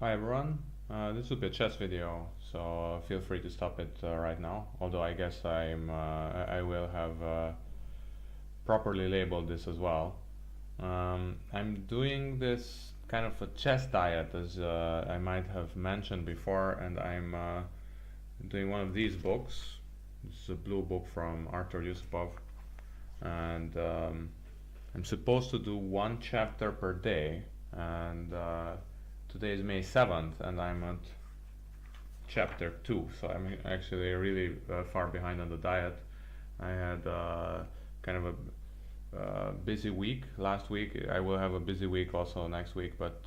Hi everyone, this will be a chess video, so feel free to stop it right now. Although I guess I will have properly labeled this as well. I'm doing this kind of a chess diet, as I might have mentioned before, and I'm doing one of these books. This is a blue book from Yusupov, and I'm supposed to do one chapter per day, and today is May 7th, and I'm at chapter 2, so I'm actually really far behind on the diet. I had kind of a busy week last week. I will have a busy week also next week, but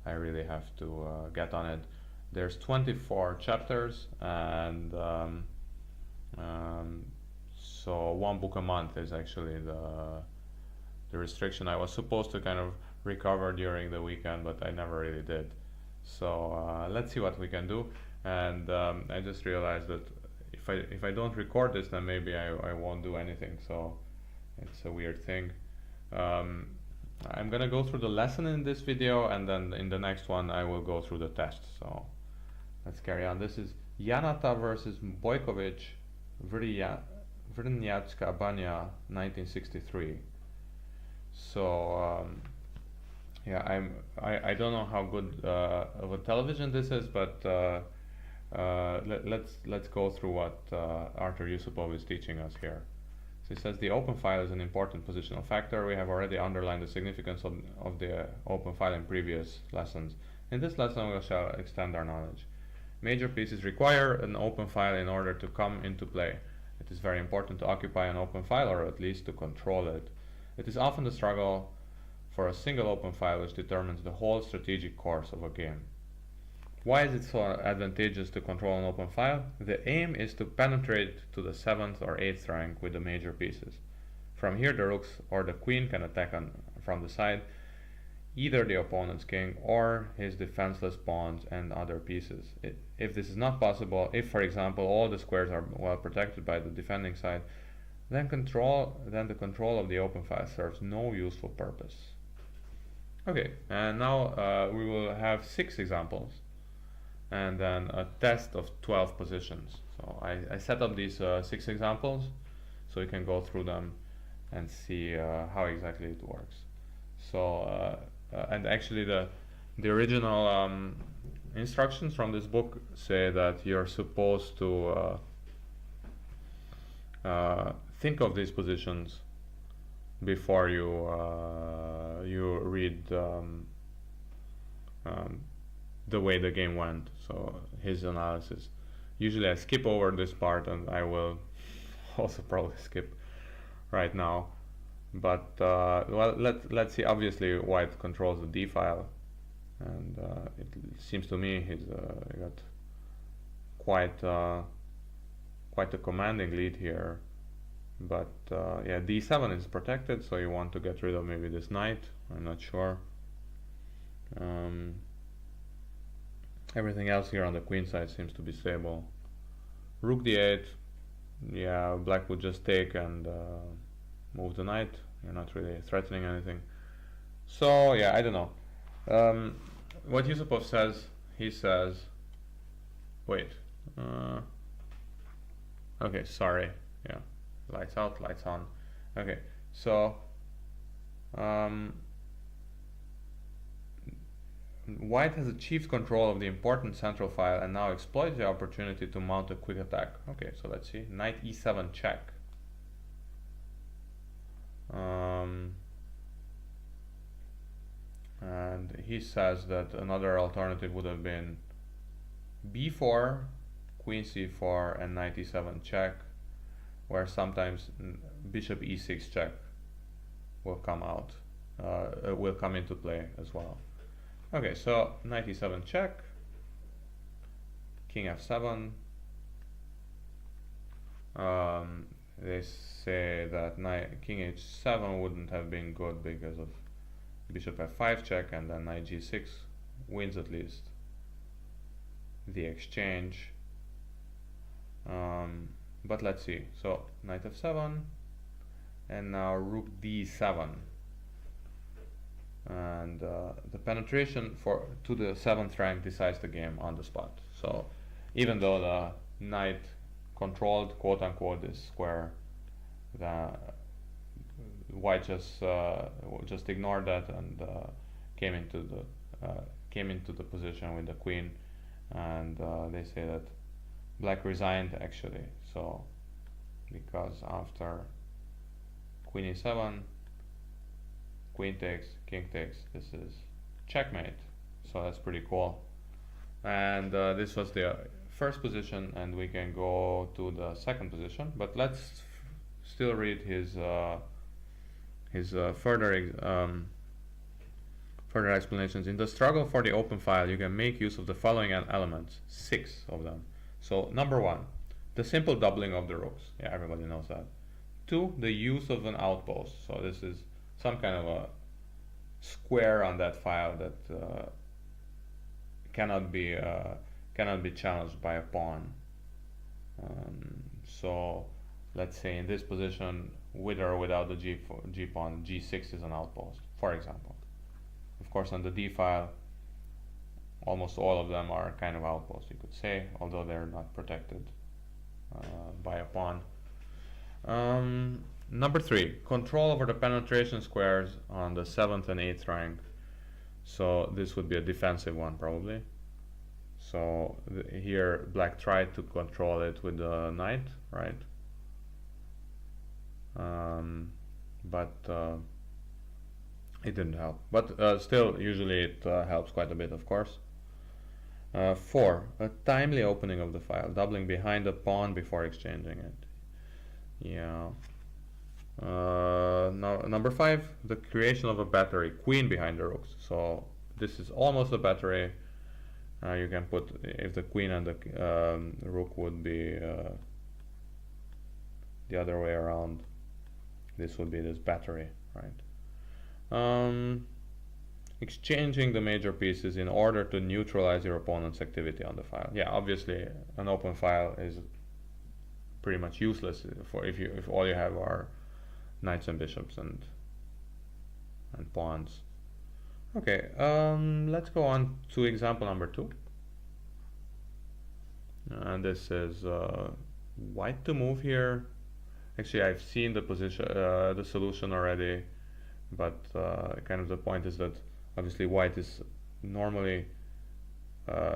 I really have to get on it. There's 24 chapters, and so one book a month is actually the restriction. I was supposed to kind of recover during the weekend, but I never really did. So let's see what we can do. And I just realized that if I don't record this, then maybe I won't do anything. So it's a weird thing. I'm gonna go through the lesson in this video, and then in the next one I will go through the test. So let's carry on. This is Janata versus Bojkovic, Vrnjatska Banja, 1963. So yeah, I don't know how good of a television this is, but let's go through what Artur Yusupov is teaching us here. So he says the open file is an important positional factor. We have already underlined the significance of the open file in previous lessons. In this lesson we shall extend our knowledge. Major pieces require an open file in order to come into play. It is very important to occupy an open file, or at least to control it. It is often the struggle for a single open file which determines the whole strategic course of a game. Why is it so advantageous to control an open file? The aim is to penetrate to the 7th or 8th rank with the major pieces. From here the rooks or the queen can attack from the side either the opponent's king or his defenseless pawns and other pieces. If this is not possible, if for example all the squares are well protected by the defending side, then the control of the open file serves no useful purpose. Okay, and now we will have 6 examples and then a test of 12 positions. So I set up these 6 examples so you can go through them and see how exactly it works. So and actually the original instructions from this book say that you're supposed to think of these positions before you read the way the game went, so his analysis. Usually I skip over this part, and I will also probably skip right now, but well, let's see. Obviously white controls the d file, and it seems to me he's got quite a commanding lead here. But yeah, d7 is protected, so you want to get rid of maybe this knight. I'm not sure. Everything else here on the queen side seems to be stable. Rook d8, yeah, black would just take and move the knight. You're not really threatening anything. So yeah, I don't know. What Yusupov says, he says, wait, okay, sorry, yeah, lights out, lights on. Okay, so white has achieved control of the important central file and now exploits the opportunity to mount a quick attack. Okay, so let's see. Knight e7 check. And he says that another alternative would have been b4, queen c4, and knight e7 check, where sometimes bishop e6 check will come out, will come into play as well. Okay, so knight e7 check, king f7. They say that king h7 wouldn't have been good because of bishop f5 check, and then knight g6 wins at least the exchange. But let's see. So knight f7, and now rook d7. and the penetration to the 7th rank decides the game on the spot. So even though the knight controlled, quote unquote, this square, the white just ignored that and came into the position with the queen, and they say that black resigned actually. So because after queen e7, queen takes, king takes, this is checkmate. So that's pretty cool. And this was the first position, and we can go to the second position, but let's still read his further explanations. In the struggle for the open file, you can make use of the following elements, 6 of them. So number 1, the simple doubling of the rooks. Yeah, everybody knows that. 2, the use of an outpost. So this is some kind of a square on that file that cannot be challenged by a pawn. So let's say in this position, with or without the g pawn, g6 is an outpost, for example. Of course, on the d file, almost all of them are kind of outposts, you could say, although they're not protected by a pawn. Number 3, control over the penetration squares on the 7th and 8th rank. So this would be a defensive one probably. So here black tried to control it with the knight, right? But it didn't help. But still, usually it helps quite a bit, of course. 4, a timely opening of the file, doubling behind the pawn before exchanging it. Yeah. Number 5, the creation of a battery, queen behind the rooks. So this is almost a battery. You can put, if the queen and the rook would be the other way around, this would be this battery, right? Exchanging the major pieces in order to neutralize your opponent's activity on the file. Yeah, obviously an open file is pretty much useless for if all you have are knights and bishops and pawns. Okay, let's go on to example number 2. And this is white to move here. Actually, I've seen the position, the solution already, but kind of the point is that obviously white is normally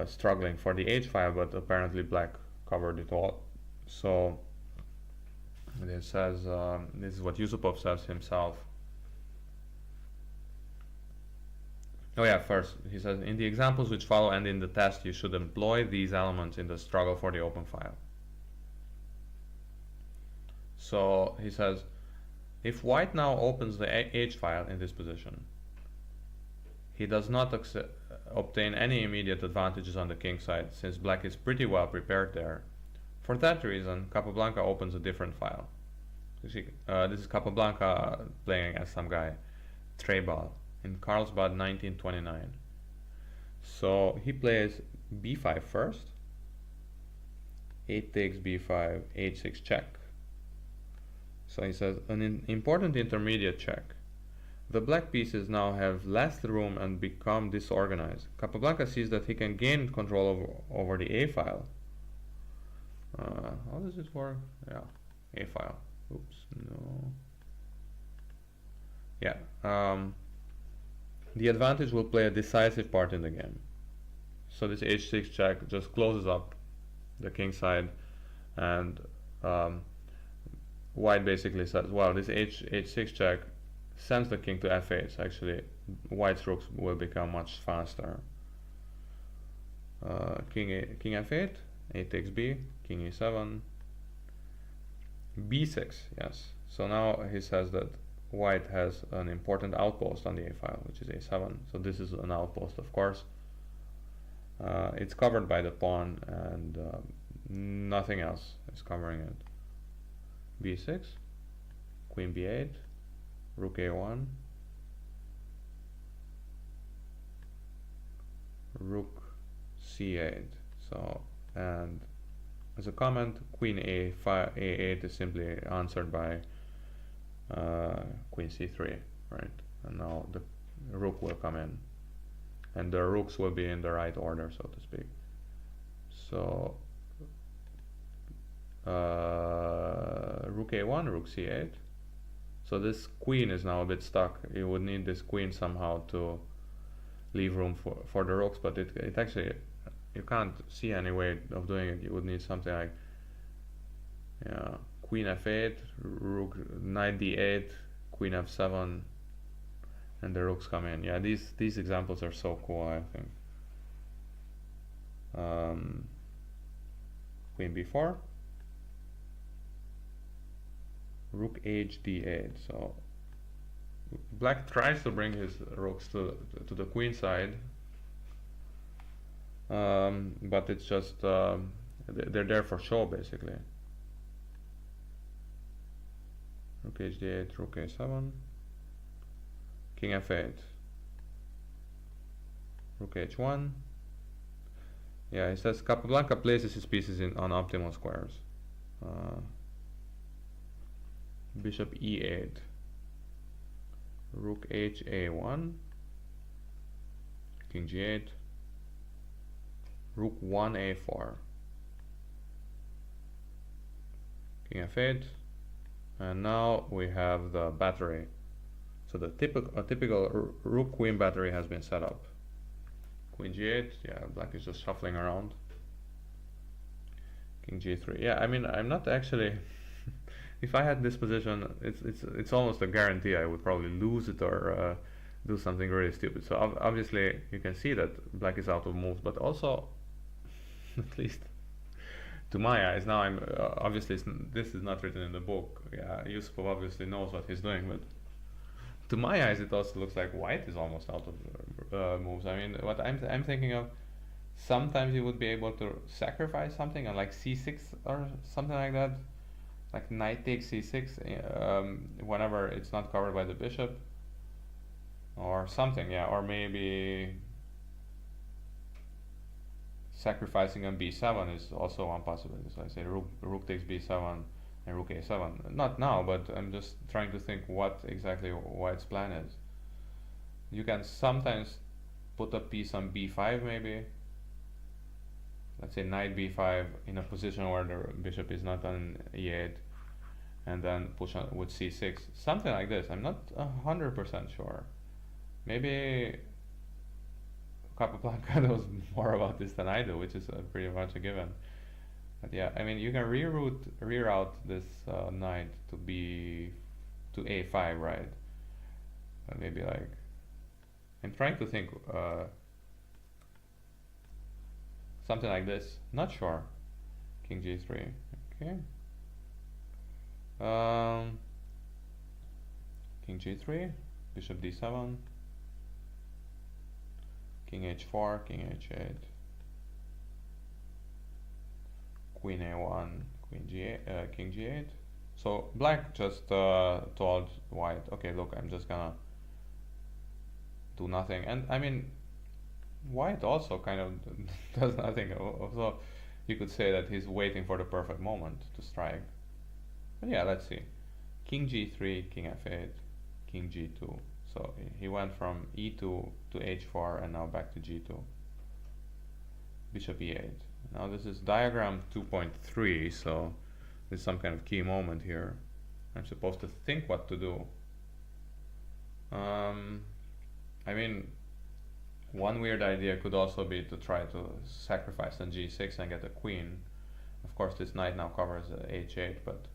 struggling for the h file, but apparently black covered it all. So this says, this is what Yusupov says himself. Oh yeah, first, he says, in the examples which follow and in the test, you should employ these elements in the struggle for the open file. So he says, if white now opens the h file in this position, he does not obtain any immediate advantages on the king side, since black is pretty well prepared there. For that reason, Capablanca opens a different file. This is Capablanca playing as some guy, Trebal, in Carlsbad 1929. So he plays b5 first, 8 takes b5, h6 check. So he says, an important intermediate check. The black pieces now have less room and become disorganized. Capablanca sees that he can gain control over the a file. How does it work? Yeah, a file. Oops, no. Yeah. The advantage will play a decisive part in the game. So this h6 check just closes up the king side, and white basically says, well, this h6 check sends the king to f8. Actually, white's rooks will become much faster. King f8, a takes b, king e7, b6, yes. So now he says that white has an important outpost on the a file, which is a7. So this is an outpost, of course. It's covered by the pawn, and nothing else is covering it. b6, queen b8, rook a1, rook c8. So, and as a comment, queen a8 is simply answered by queen c3, right? And now rook will come in, and the rooks will be in the right order, so to speak. So rook a1, rook c8. So this queen is now a bit stuck. You would need this queen somehow to leave room for the rooks, but it actually, you can't see any way of doing it. You would need something like, yeah, queen f8, rook, knight d8, queen f7, and the rooks come in. Yeah, these examples are so cool, I think. Queen b4, rook h d8. So black tries to bring his rooks to the queen side, but it's just they're there for show, basically. Rook h d8, rook a7, king f8, rook h1. Yeah, he says Capablanca places his pieces on optimal squares. Bishop e8, rook h a1, king g8, rook 1 a4, king f8, and now we have the battery. So the typical rook queen battery has been set up. Queen g8, yeah, black is just shuffling around. King g3. Yeah, I mean, I'm not actually if I had this position, it's almost a guarantee I would probably lose it or do something really stupid. So obviously you can see that black is out of moves, but also at least to my eyes now, I'm obviously this is not written in the book. Yeah, Yusupov obviously knows what he's doing, but to my eyes it also looks like white is almost out of moves. I mean, what I'm thinking of, sometimes you would be able to sacrifice something on like c6 or something like that, like knight takes c6 whenever it's not covered by the bishop or something. Yeah, or maybe sacrificing on b7 is also one possibility. So I say rook takes b7 and rook a7. Not now, but I'm just trying to think what exactly White's plan is. You can sometimes put a piece on b5 maybe. Let's say knight b5 in a position where the bishop is not on e8, and then push on with c6. Something like this. I'm not 100% sure. Maybe Capablanca knows more about this than I do, which is pretty much a given. But yeah, I mean, you can reroute this knight to a5, right? Maybe like, I'm trying to think something like this. Not sure. King g3. Okay. King g3, bishop d7, king h4, king h8, queen a1, queen g8, king g8. So black just told white, okay, look, I'm just gonna do nothing. And I mean, white also kind of does nothing. So you could say that he's waiting for the perfect moment to strike. But yeah, let's see. King g3, king f8, king g2. So he went from e2 to h4 and now back to g2. Bishop e8. Now this is diagram 2.3, so there's some kind of key moment here. I'm supposed to think what to do. I mean, one weird idea could also be to try to sacrifice on g6 and get a queen. Of course, this knight now covers h8, but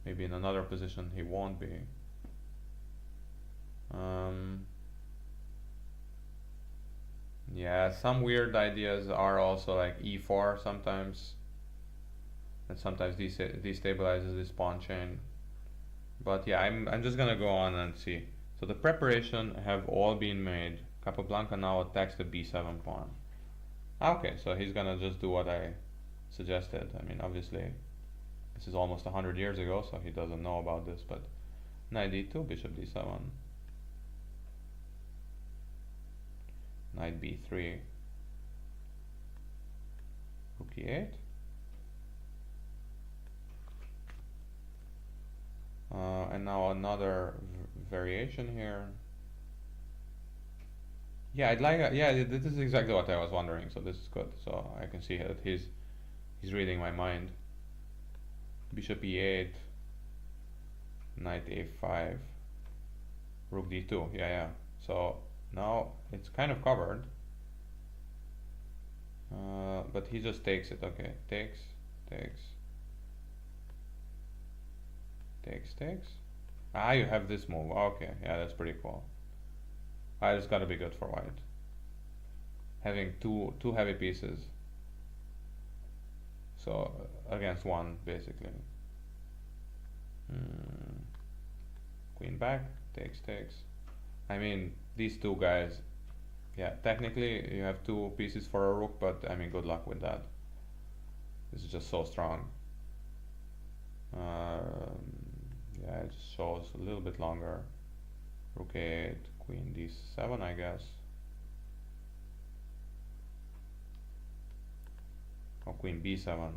maybe in another position he won't be. Yeah, some weird ideas are also like e4 sometimes. That sometimes destabilizes this pawn chain. But yeah, I'm just gonna go on and see. So the preparation have all been made. Capablanca now attacks the b7 pawn. Okay, so he's gonna just do what I suggested. I mean, obviously, this is almost 100 years ago, so he doesn't know about this, but knight d2, bishop d7, knight b3, rook e8, and now another variation here. Yeah, I'd like. Yeah, this is exactly what I was wondering. So this is good. So I can see that he's reading my mind. Bishop e8, knight a5, rook d2. Yeah, yeah. So now it's kind of covered. But he just takes it. Okay, takes, takes. Ah, you have this move. Okay, yeah, that's pretty cool. Ah, it's gotta be good for white. Having two heavy pieces. So against one, basically. Queen back, takes. I mean, these two guys, yeah, technically you have two pieces for a rook, but I mean, good luck with that. This is just so strong. Yeah, it just shows a little bit longer. Rook 8, queen d7, I guess. Or queen b7.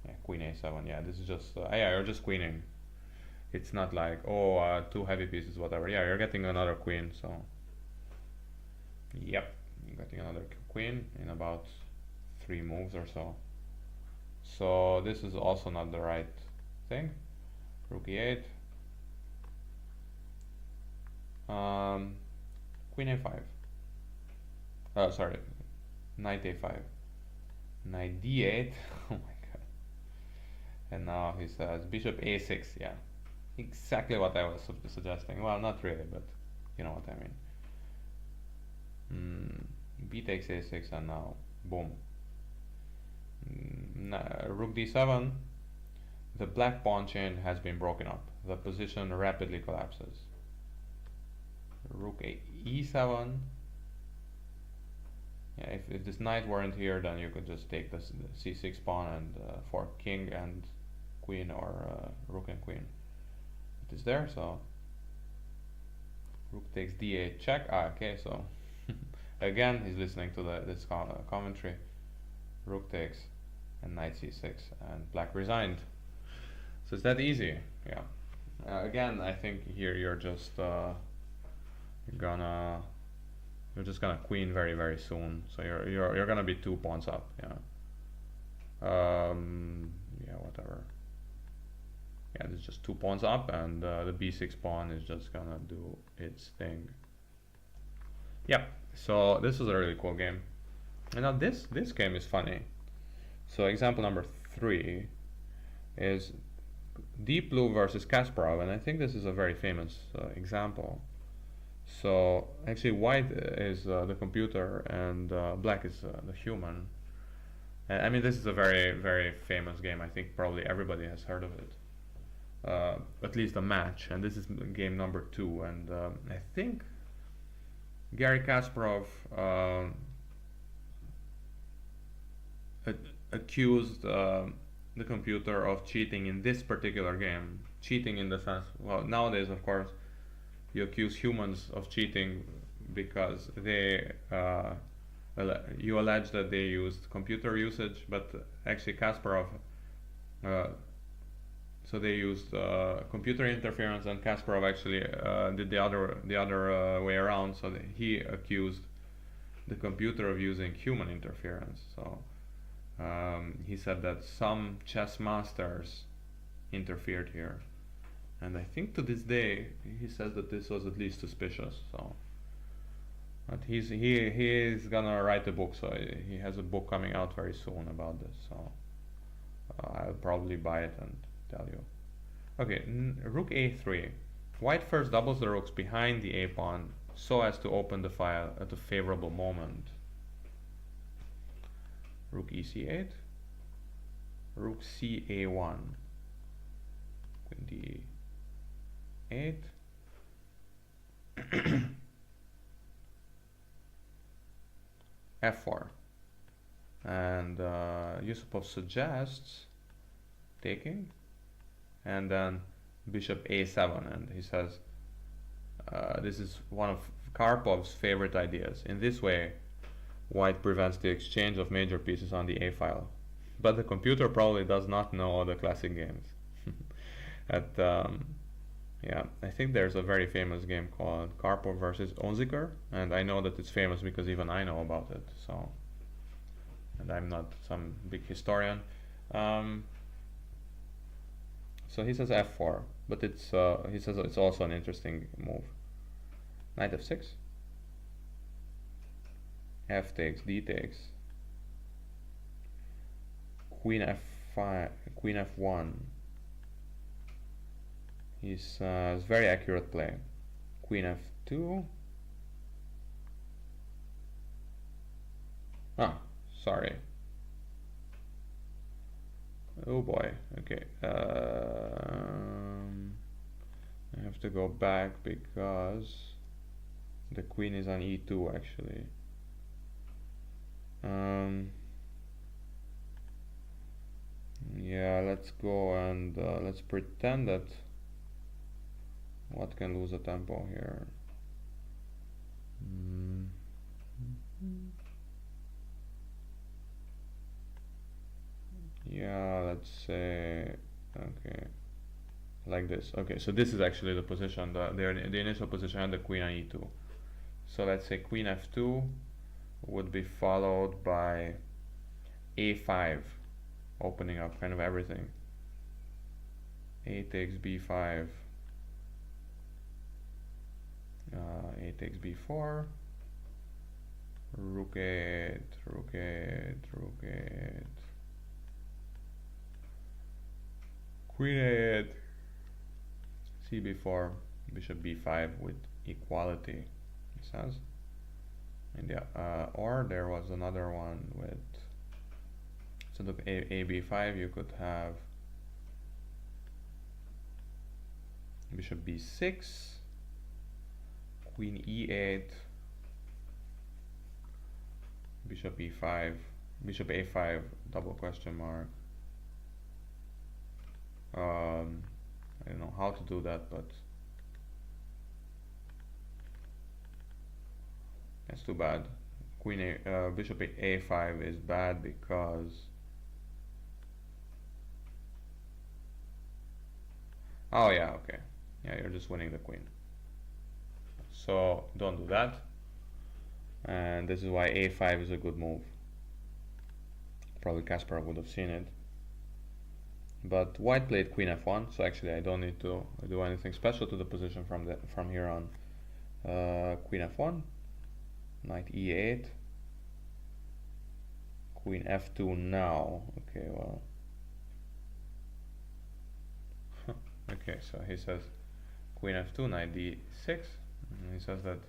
Yeah, queen a7. Yeah, this is just yeah, you're just queening. It's not like, oh, two heavy pieces, whatever. Yeah, you're getting another queen, so yep, you're getting another queen in about 3 moves or so. So this is also not the right thing. Rook e8. Queen a5. Oh, sorry, knight a5. Knight d8. Oh my god. And now he says bishop a6. Yeah, exactly what I was suggesting. Well, not really, but you know what I mean. B takes a6, and now boom. Rook d7. The black pawn chain has been broken up. The position rapidly collapses. Rook e7. Yeah, if this knight weren't here, then you could just take the c6 pawn and for king and queen, or rook and queen. It is there, so rook takes d8 check. Ah, okay, so again he's listening to this commentary. Rook takes and knight c6, and black resigned. So it's that easy. Yeah. Again, I think here you're just you're just gonna queen very soon. So you're gonna be 2 pawns up. Yeah. Yeah, whatever. Yeah, there's just 2 pawns up, and the b6 pawn is just gonna do its thing. Yep. So this is a really cool game. And now this game is funny. So example number 3 is Deep Blue versus Kasparov, and I think this is a very famous example. So actually white is the computer, and black is the human. And I mean, this is a very famous game. I think probably everybody has heard of it, at least a match. And this is game number 2, and I think Garry Kasparov accused the computer of cheating in this particular game. Cheating in the sense, well, nowadays of course you accuse humans of cheating because they you allege that they used computer usage, but actually Kasparov so they used computer interference, and Kasparov actually did the other way around. So he accused the computer of using human interference. So he said that some chess masters interfered here, and I think to this day he says that this was at least suspicious. So, but he is gonna write a book. So he has a book coming out very soon about this. So I'll probably buy it and tell you. Okay, rook a3. White first doubles the rooks behind the a pawn so as to open the file at a favorable moment. Rook ec8, rook ca1, queen d8, f4, and Yusupov suggests taking, and then bishop a7, and he says this is one of Karpov's favorite ideas. In this way, white prevents the exchange of major pieces on the a file, but the computer probably does not know the classic games. Yeah, I think there's a very famous game called Karpov versus Ussr, and I know that it's famous because even I know about it. So, and I'm not some big historian. Um, so he says f4, but it's he says it's also an interesting move. Knight f6, f takes, d takes, queen f5, queen f1. It's very accurate play. Queen f2. Ah, sorry. Oh boy. Okay. I have to go back because the queen is on e2 actually. Yeah, let's go and let's pretend that what can lose a tempo here. Yeah, let's say okay, like this. Okay, so this is actually the position, the initial position had the queen on e2. So let's say queen f2 would be followed by a5, opening up kind of everything. A takes b5, a takes b4, rook 8, rook 8, rook 8, queen 8, cb4, bishop b5 with equality, it says. And yeah, or there was another one with, so look, a b5, you could have bishop b6, queen e8, bishop e5, bishop a5, double question mark. I don't know how to do that, but that's too bad. Bishop a5 is bad because oh yeah, okay, yeah, you're just winning the queen, so don't do that. And this is why a5 is a good move. Probably Kasparov would have seen it. But white played queen f1, so actually I don't need to do anything special to the position from here on. Queen f1, knight e8, queen f2 now. Okay, well, okay, so he says queen f2, knight d6, and he says that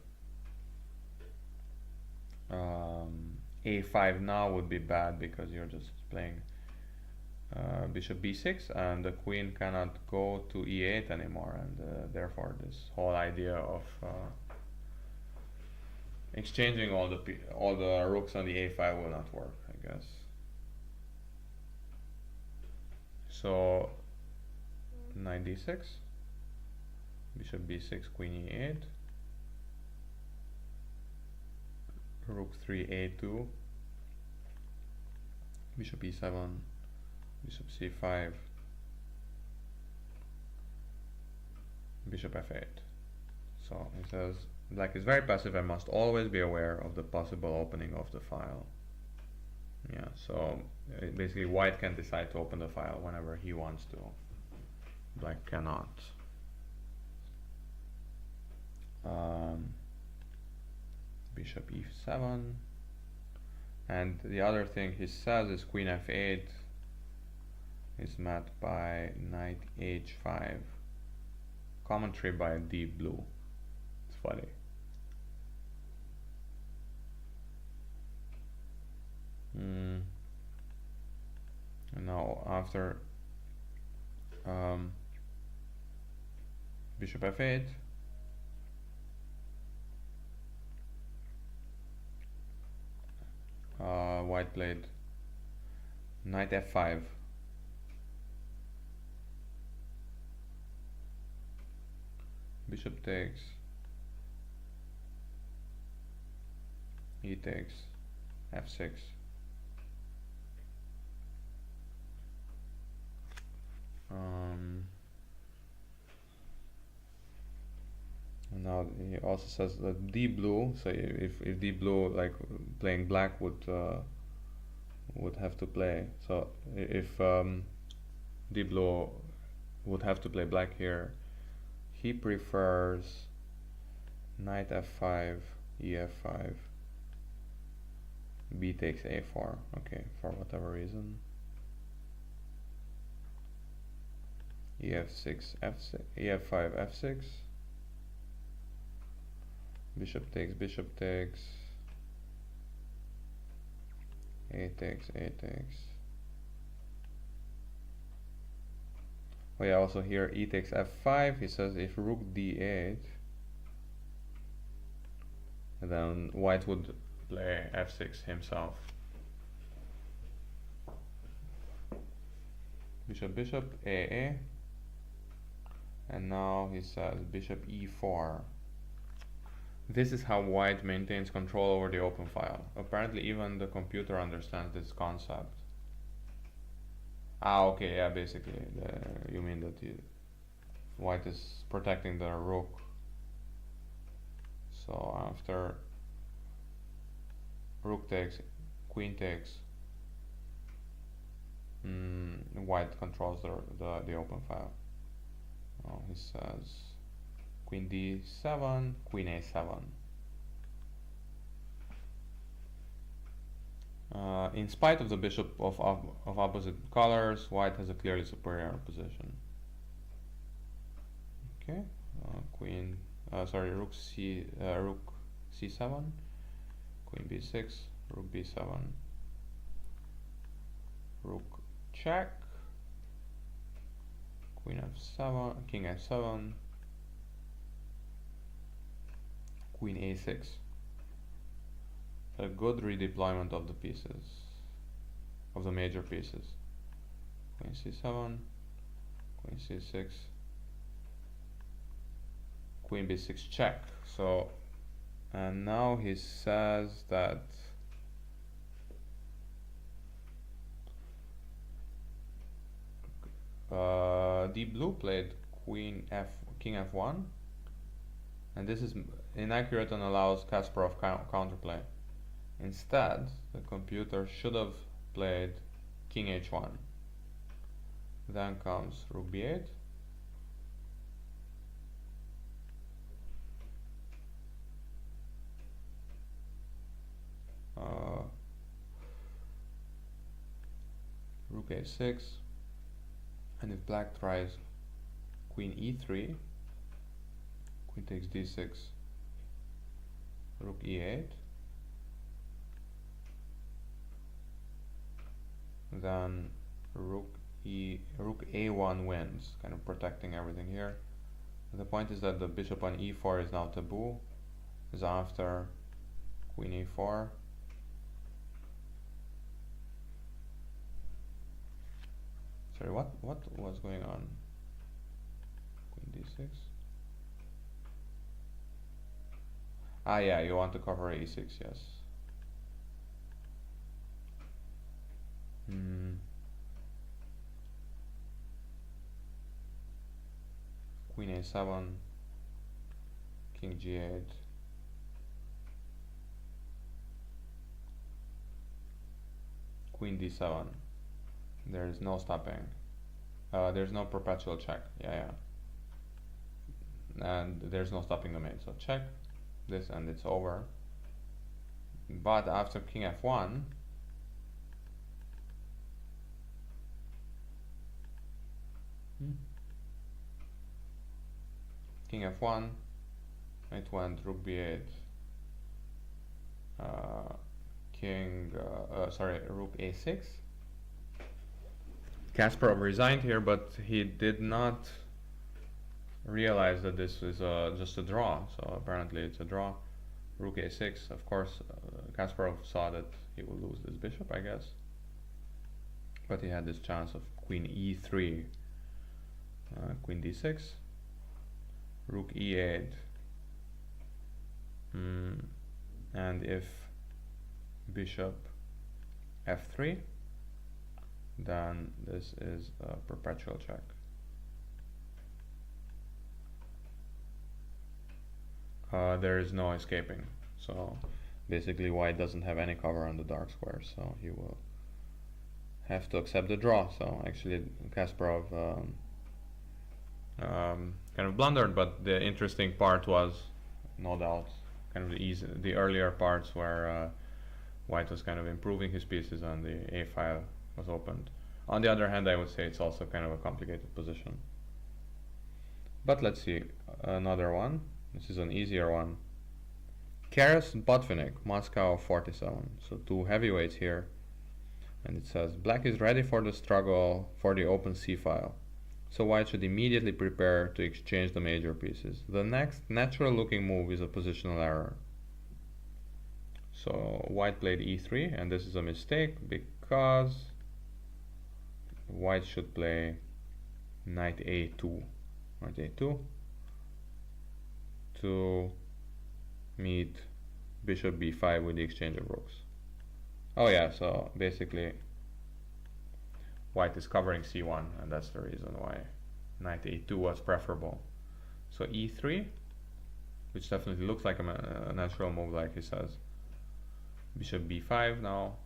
a5 now would be bad because you're just playing bishop b6 and the queen cannot go to e8 anymore, and therefore this whole idea of exchanging all the rooks on the a5 will not work, I guess. So knight d6, bishop b6, queen e8, rook 3 a2, bishop e7, bishop c5, bishop f8. So it says black is very passive and must always be aware of the possible opening of the file. Yeah, so basically white can decide to open the file whenever he wants to. Black cannot. Bishop e7, and the other thing he says is queen f8 is met by knight h5, commentary by deep blue. It's funny. And now after bishop f8, white played knight f5, bishop takes, e takes, f6, And now he also says that D blue. So if D blue, like playing black, would have to play. So if D blue would have to play black here, he prefers knight f5, ef5, b takes a4. Okay, for whatever reason. ef6, f6, ef5, f6. Bishop takes, a takes. Oh yeah, also here e takes f5. He says if rook d8, then white would play f6 himself. Bishop, a. And now he says bishop e4. This is how white maintains control over the open file. Apparently even the computer understands this concept. Ah, okay, yeah, basically, you mean that white is protecting the rook. So after rook takes, queen takes, white controls the open file. Oh, he says queen d7, queen a7. In spite of the bishop of opposite colors, white has a clearly superior position. Okay, rook c7, queen b6, rook b7, rook check, queen f7, king f7, queen a6. A good redeployment of the pieces, of the major pieces. Queen c7, queen c6, queen b6 check. So, and now he says that D blue played king f1, and this is inaccurate and allows Kasparov counterplay. Instead, the computer should have played king h1. Then comes rook b8. Rook a6. And if black tries queen e3, queen takes d6, rook e8, then rook a1 wins, kind of protecting everything here. The point is that the bishop on e4 is now taboo, is after queen e4. Sorry, what was going on? Queen d6. Ah, yeah, you want to cover a6, yes. Queen a7, king g8, queen d7. There's no stopping. There's no perpetual check. Yeah. And there's no stopping the mate. So check this and it's over. But after king f1, king f1, it went rook b8, rook a6. Kasparov resigned here, but he did not realize that this is just a draw. So apparently it's a draw. Rook a6. Of course, Kasparov saw that he would lose this bishop, I guess. But he had this chance of queen e3, queen d6, rook e8, and if bishop f3, then this is a perpetual check. there is no escaping. So basically white doesn't have any cover on the dark square, so he will have to accept the draw. So actually Kasparov kind of blundered, but the interesting part was, no doubt, kind of the earlier parts where white was kind of improving his pieces and the A file was opened. On the other hand, I would say it's also kind of a complicated position. But let's see another one. This is an easier one. Karas Botanique, Moscow 47. So two heavyweights here. And it says, black is ready for the struggle for the open C file. So white should immediately prepare to exchange the major pieces. The next natural looking move is a positional error. So white played E3, and this is a mistake because white should play knight A2. Knight A2 to meet bishop B5 with the exchange of rooks. Oh yeah, so basically white is covering C1, and that's the reason why knight A2 was preferable. So E3, which definitely looks like a natural move, like he says. Bishop B5 now.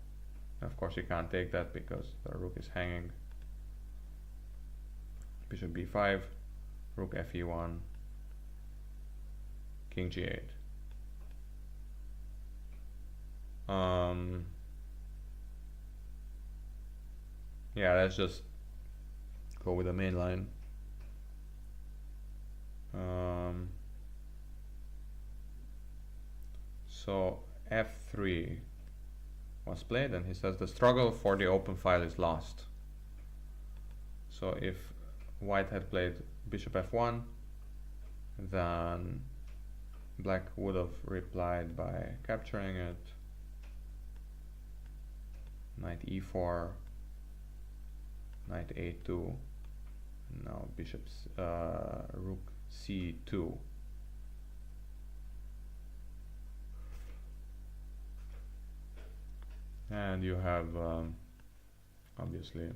Of course you can't take that because the rook is hanging. Bishop B5, rook Fe1, king G8. Yeah, let's just go with the main line. So F3 was played, and he says the struggle for the open file is lost. So if white had played bishop F1, then black would have replied by capturing it. Knight E4, knight A2, and now bishop's rook C2. And you have obviously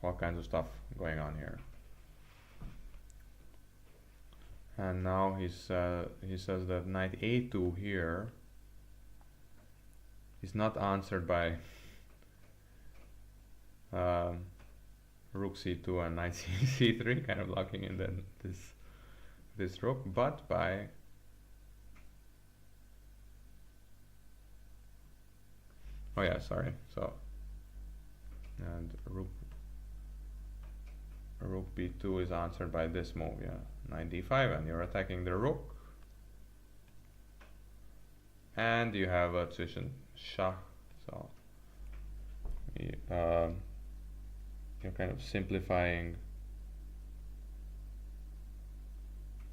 all kinds of stuff going on here. And now he says that knight A2 here is not answered by rook C2 and knight C3, kind of locking in then this rook, but by and rook B2 is answered by this move, knight D5, and you're attacking the rook, and you have a position Shah, so you're kind of simplifying.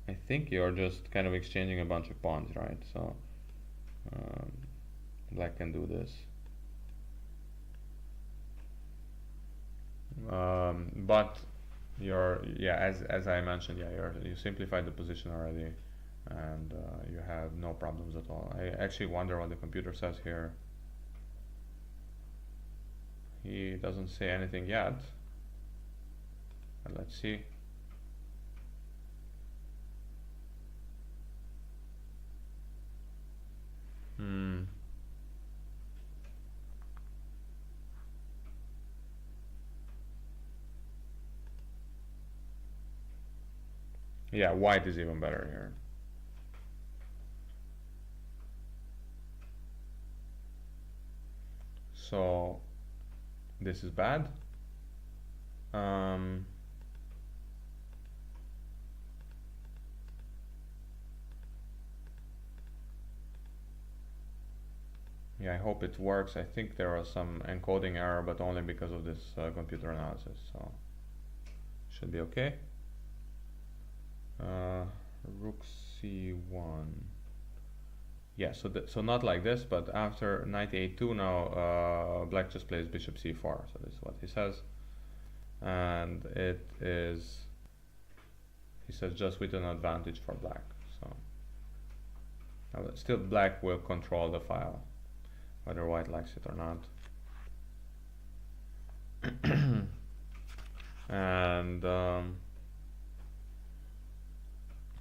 I think you're just kind of exchanging a bunch of pawns, right? So black can do this. But as I mentioned, you simplified the position already, and you have no problems at all. I actually wonder what the computer says here. He doesn't say anything yet. But let's see. Yeah, white is even better here. So this is bad. Yeah, I hope it works. I think there was some encoding error, but only because of this computer analysis, so should be okay. Rook C1. Yeah, so not like this, but after knight A2 now black just plays bishop C4. So this is what he says, and it is, he says, just with an advantage for black. So still black will control the file, whether white likes it or not. And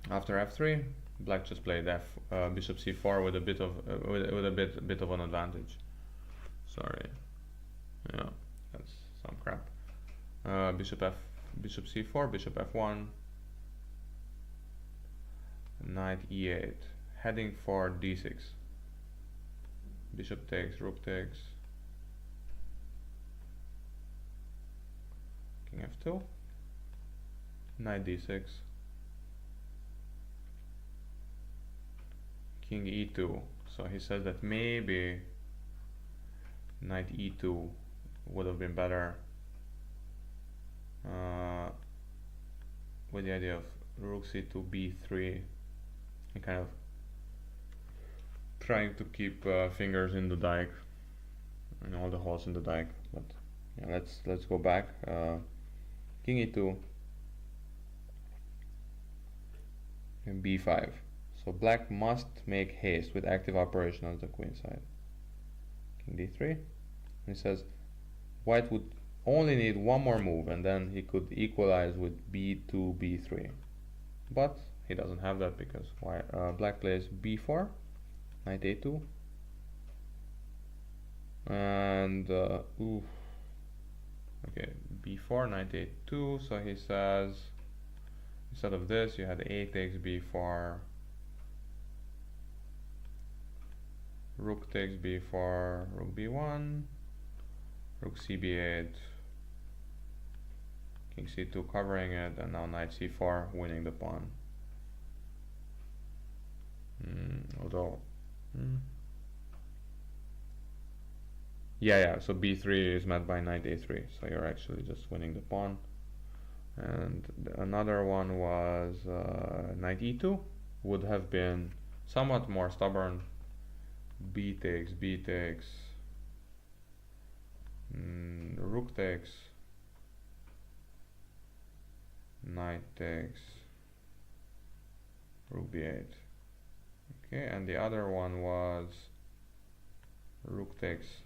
After f3, black just played bishop c4 with a bit of with a bit of an advantage. Sorry, yeah, that's some crap. Bishop c4, bishop f1, knight e8, heading for d6. Bishop takes, rook takes, king f2, knight d6, king e2. So he says that maybe knight e2 would have been better, with the idea of rook c2, b3, and kind of trying to keep fingers in the dike and all the holes in the dike. But yeah, let's go back. King e2 and b5. So black must make haste with active operation on the queen side. King d3. He says white would only need one more move and then he could equalize with b2, b3. But he doesn't have that because black plays b4, knight a2, and okay, b4, knight a2. So he says instead of this you had a takes b4, rook takes b4, rook b1, rook cb8, king c2 covering it, and now knight c4 winning the pawn. Although yeah, so b3 is met by knight a3, so you're actually just winning the pawn. And another one was knight e2 would have been somewhat more stubborn. B takes, rook takes, knight takes, rook b8. Okay, and the other one was rook takes,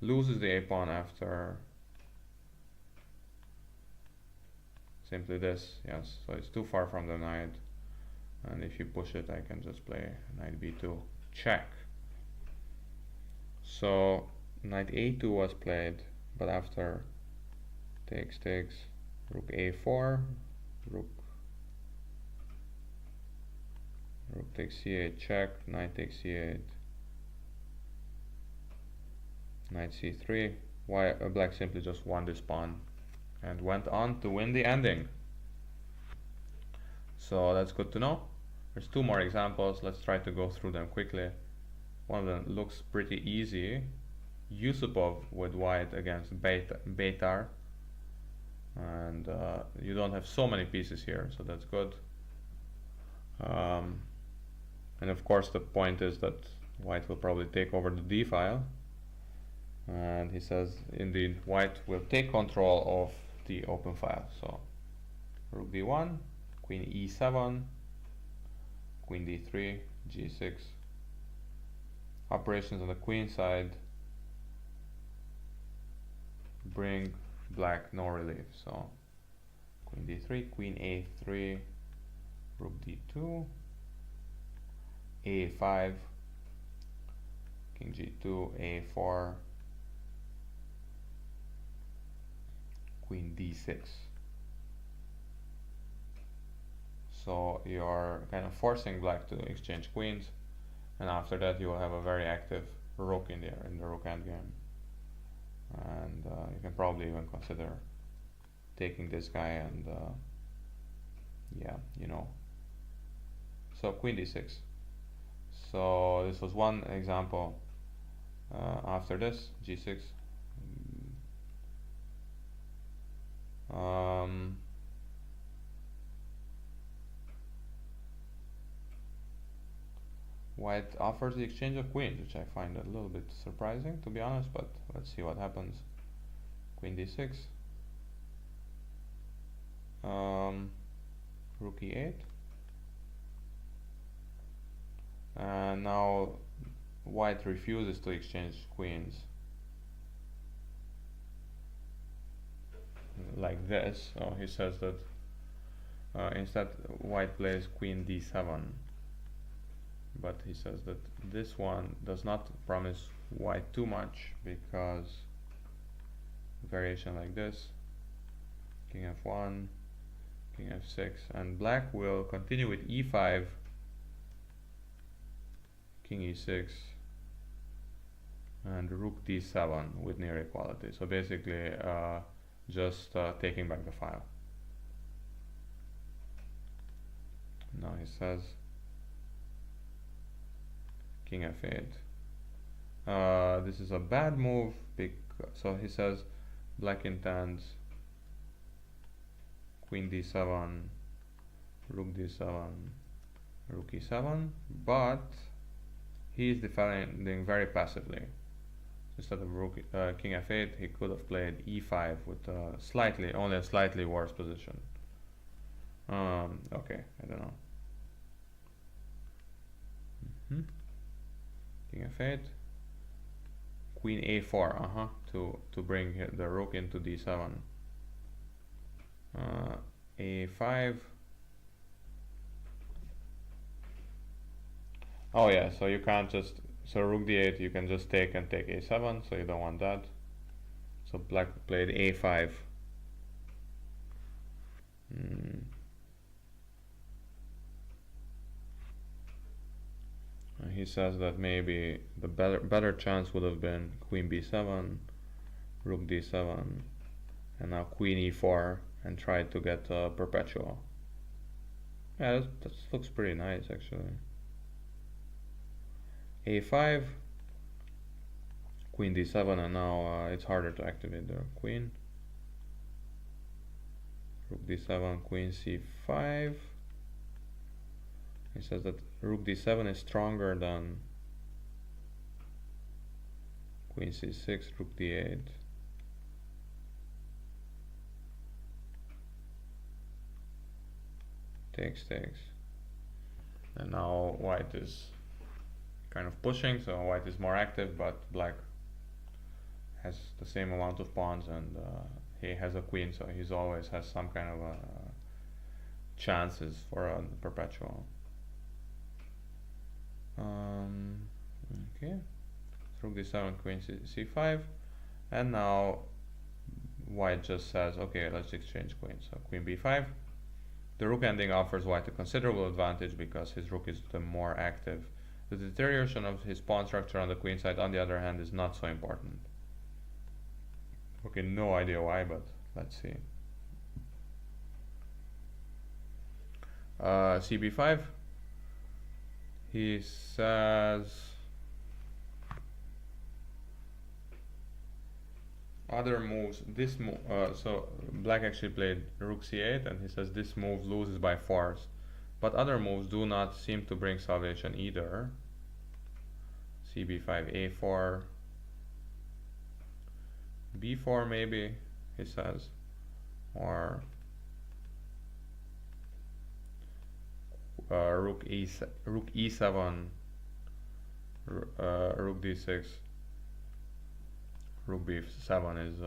loses the a pawn after simply this. Yes, so it's too far from the knight, and if you push it I can just play knight b2 check. So knight a2 was played, but after takes, rook a4, rook takes c8 check, knight takes c8, knight c3. Black simply just won this pawn and went on to win the ending. So that's good to know. There's two more examples. Let's try to go through them quickly. One of them looks pretty easy. Yusupov with white against Beitar, and you don't have so many pieces here, so that's good. And of course the point is that white will probably take over the d file, and he says indeed white will take control of the open file. So rook d1, queen e7, queen d3, g6. Operations on the queen side bring black no relief. So queen d3, queen a3, rook d2, a5, king g2, a4, queen d6. So you're kind of forcing black to exchange queens, and after that you will have a very active rook in there in the rook endgame, and you can probably even consider taking this guy, and yeah, you know. So queen d6. So this was one example. After this, g6. White offers the exchange of queens, which I find a little bit surprising, to be honest, but let's see what happens. Queen d6, rook e8, and now white refuses to exchange queens like this. So he says that instead white plays queen d7, but he says that this one does not promise white too much, because variation like this, king f1, king f6, and black will continue with e5, king e6, and rook d7 with near equality. So basically just taking back the file. Now he says king f8. This is a bad move, so he says black intends queen d7, rook d7, rook e7, but he is defending very passively. Instead of king f8, he could have played e5 with only a slightly worse position. Okay, I don't know. King f8, queen a4, to bring the rook into d7. A5. Oh yeah, so you can't just, so rook d8 you can just take and take a7, so you don't want that. So black played a5. He says that maybe the better chance would have been queen b7, rook d7, and now queen e4, and try to get perpetual. Yeah, that looks pretty nice actually. A5, queen d7, and now it's harder to activate the queen. Rook d7, queen c5. He says that rook d7 is stronger than queen c6, rook d8. Takes. And now white is kind of pushing, so white is more active, but black has the same amount of pawns, and he has a queen, so he always has some kind of chances for a perpetual. Okay, rook d7, queen c5, and now white just says, okay, let's exchange queens. So queen b5. The rook ending offers white a considerable advantage because his rook is the more active. The deterioration of his pawn structure on the queen side, on the other hand, is not so important. Okay, no idea why, but let's see. cb5. He says other moves. This move. So black actually played rook c8, and he says this move loses by force. But other moves do not seem to bring salvation either. cb5, a4, b4 maybe, he says, or rook e7, rook d6, rook b7 is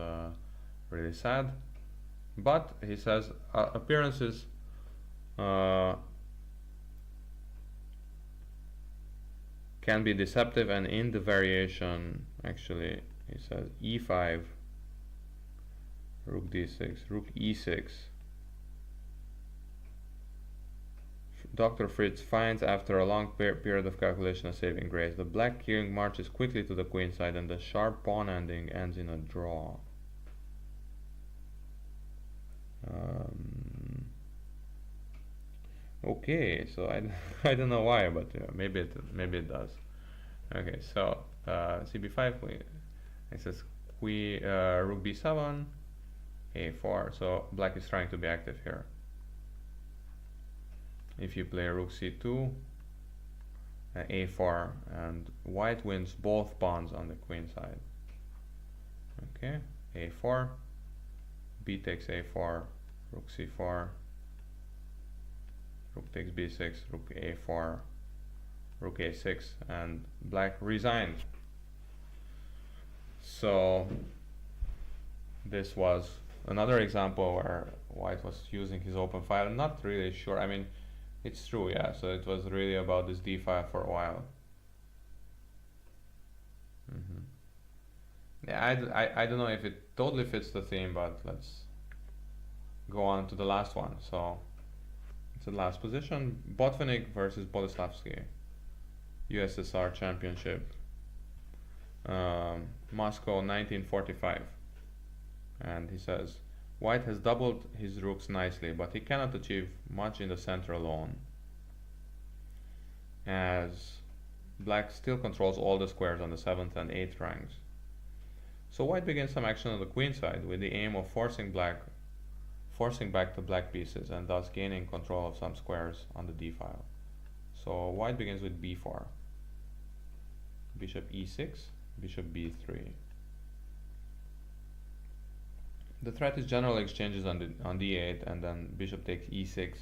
really sad. But he says appearances can be deceptive, and in the variation actually he says e5, rook d6, rook e6. Dr. Fritz finds after a long period of calculation a saving grace. The black king marches quickly to the queen side, and the sharp pawn ending ends in a draw. Okay, so I don't know why, but maybe it does. Okay, so cb5, it says rook b7, a4. So black is trying to be active here. If you play rook c2, a4, and white wins both pawns on the queen side. Okay, a4, b takes a4, rook c4, rook takes b6, rook a4, rook a6, and black resigned. So this was another example where white was using his open file. Not really sure. I mean, it's true, yeah. So it was really about this d file for a while. Yeah, I don't know if it totally fits the theme, but let's go on to the last one. So it's the last position. Botanique versus Bolotov, USSR Championship, Moscow 1945. And he says, white has doubled his rooks nicely, but he cannot achieve much in the center alone, as black still controls all the squares on the 7th and 8th ranks. So white begins some action on the queen side with the aim of forcing back the black pieces and thus gaining control of some squares on the d file. So white begins with b4, bishop e6, bishop b3. The threat is general exchanges on d8 and then bishop takes e6,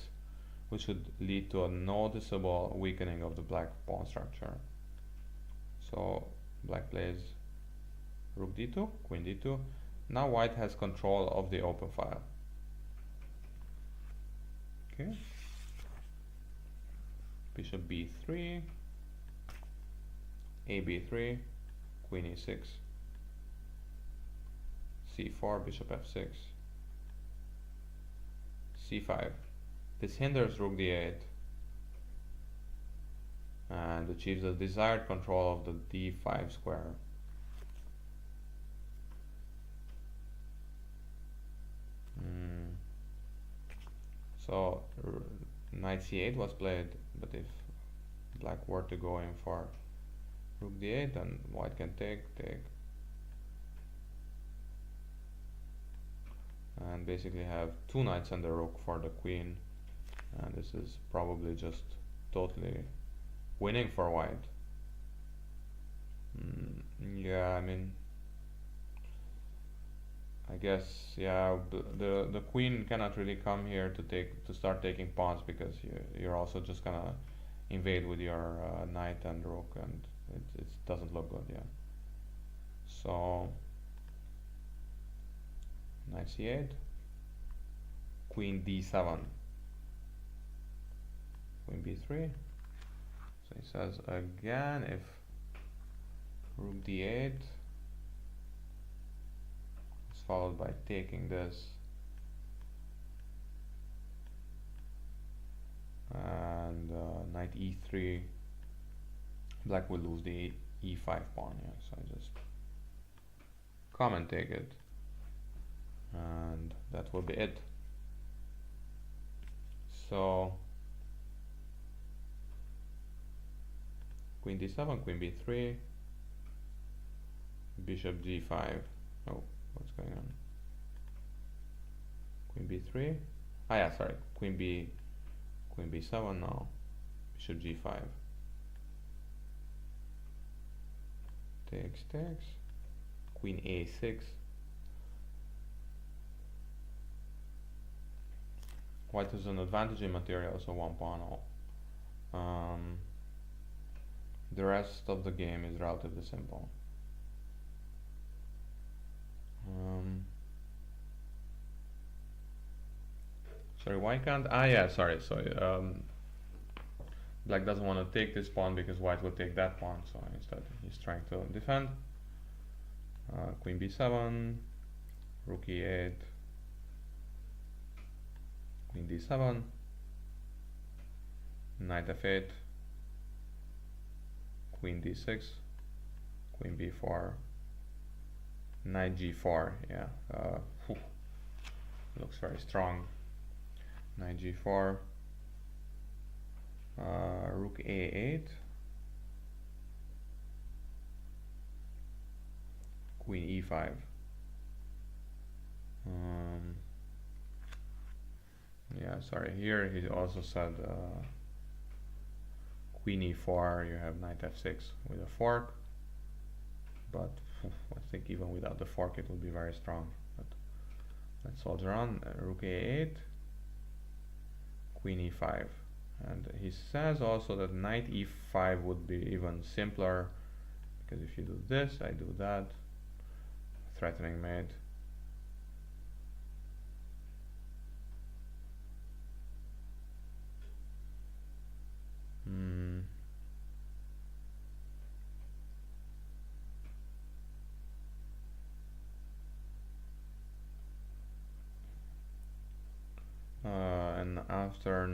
which would lead to a noticeable weakening of the black pawn structure. So black plays rook d2, queen d2. Now white has control of the open file. Okay. Bishop b3, a b3, queen e6, c4, bishop f6, c5. This hinders rook d8 and achieves the desired control of the d5 square. So knight c8 was played, but if black were to go in for rook d8, then white can take, and basically have two knights and the rook for the queen, and this is probably just totally winning for white. Yeah, I mean, I guess, yeah, the queen cannot really come here to start taking pawns, because you're also just gonna invade with your knight and rook, and it doesn't look good, yeah. So knight c8, queen d7, queen b3. So he says again, if rook d8 followed by taking this, and knight e3, black will lose the e5 pawn. Yeah, so I just come and take it, and that will be it. So queen d7, queen b3, bishop g5. Oh, what's going on? Queen b3. Ah, yeah, sorry. Queen b7 now. Bishop g5. Takes. Queen a6. White is an advantage in material, so one pawn all. The rest of the game is relatively simple. Sorry, why can't, yeah, sorry, black doesn't want to take this pawn because white will take that pawn, so instead he's trying to defend. Queen b7, rook e8, queen d7, knight f8, queen d6, queen b4, knight g4. Yeah, looks very strong. Knight g4, rook a8, queen e5. Yeah, sorry, here he also said queen e4, you have knight f6 with a fork, but I think even without the fork it would be very strong. But let's soldier on. Rook a8, queen e5, and he says also that knight e5 would be even simpler, because if you do this, I do that, threatening mate. And after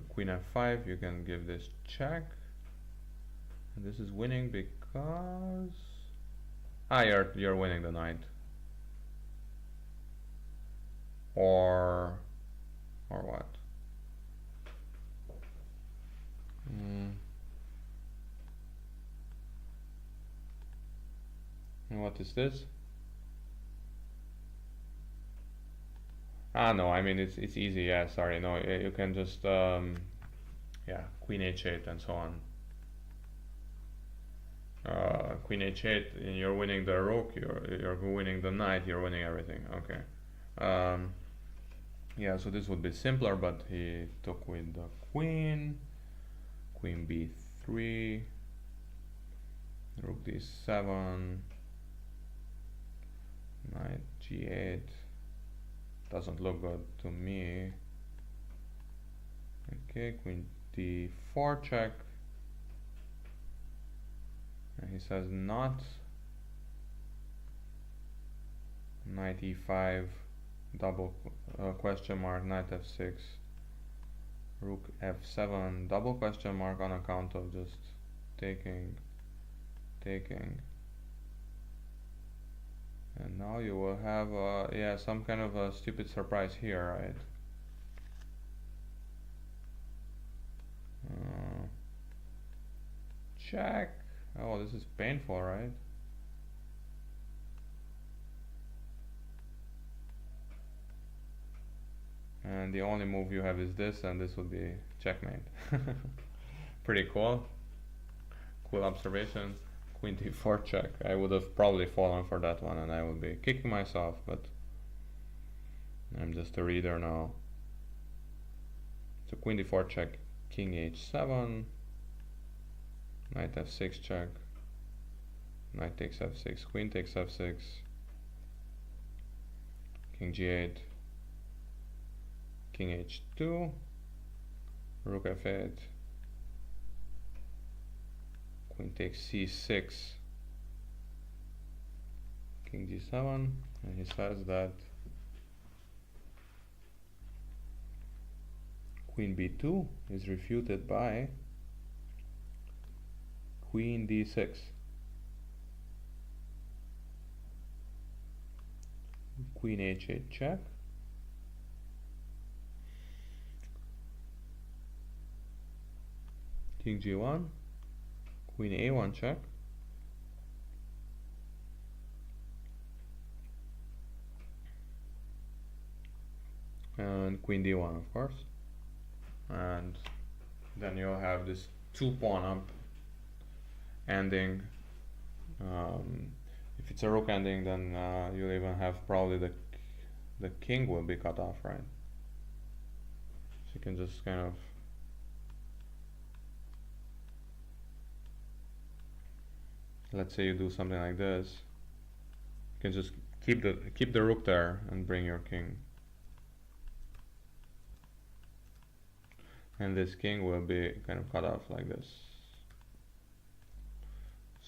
queen f5, you can give this check. And this is winning because you're winning the knight. Or what? And what is this? No, I mean it's easy. Yeah, sorry. No, you can just yeah, queen h8 and so on. Queen h8, and you're winning the rook. You're winning the knight. You're winning everything. Okay. Yeah, so this would be simpler, but he took with the queen. Queen b3. Rook d7. Knight g8. Doesn't look good to me. Okay, queen d4 check. And he says not. Knight e5, double question mark, knight f6, rook f7, double question mark on account of just taking. And now you will have yeah, some kind of a stupid surprise here, right? Check. Oh, this is painful, right? And the only move you have is this, and this would be checkmate. Pretty cool. Cool observation. Queen d4 check. I would have probably fallen for that one, and I would be kicking myself, but I'm just a reader now. So queen d4 check, king h7, knight f6 check, knight takes f6, queen takes f6, king g8, king h2, rook f8, queen takes c6, king g7, and he says that queen b2 is refuted by queen d6. Queen h8 check. King g1. Queen a1 check. And queen d1, of course. And then you'll have this 2-pawn up ending. If it's a rook ending, then you'll even have probably the king will be cut off, right? So you can just kind of let's say you do something like this. You can just keep the rook there and bring your king. And this king will be kind of cut off like this.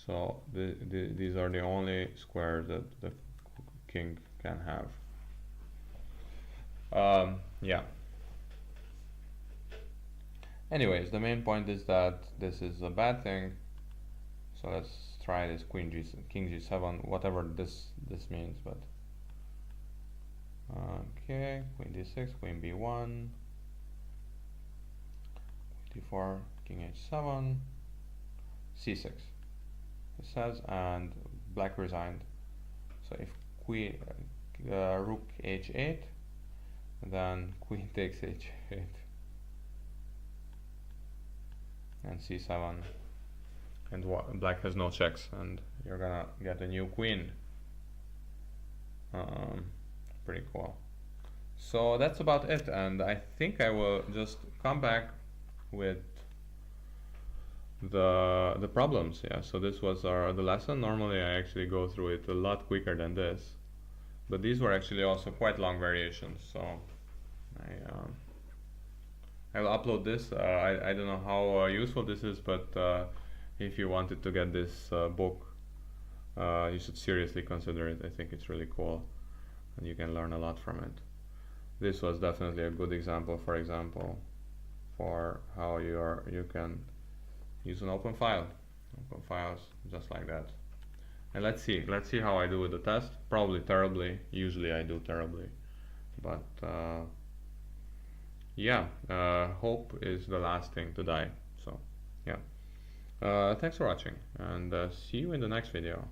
So these are the only squares that the king can have. Yeah. Anyways, the main point is that this is a bad thing. So let's try this king g7, whatever this means. But okay, queen d6, queen b1, d4, king h7, c6. It says, and black resigned. So if queen rook h8, then queen takes h8 and c7, and black has no checks, and you're gonna get a new queen. Pretty cool. So that's about it, and I think I will just come back with the problems. Yeah, so this was the lesson. Normally I actually go through it a lot quicker than this, but these were actually also quite long variations, so I will upload this. I don't know how useful this is, but if you wanted to get this book, you should seriously consider it. I think it's really cool, and you can learn a lot from it. This was definitely a good example, for example, for how you can use an open file, open files just like that. And let's see how I do with the test. Probably terribly. Usually I do terribly, but yeah, hope is the last thing to die. So yeah, thanks for watching, and see you in the next video.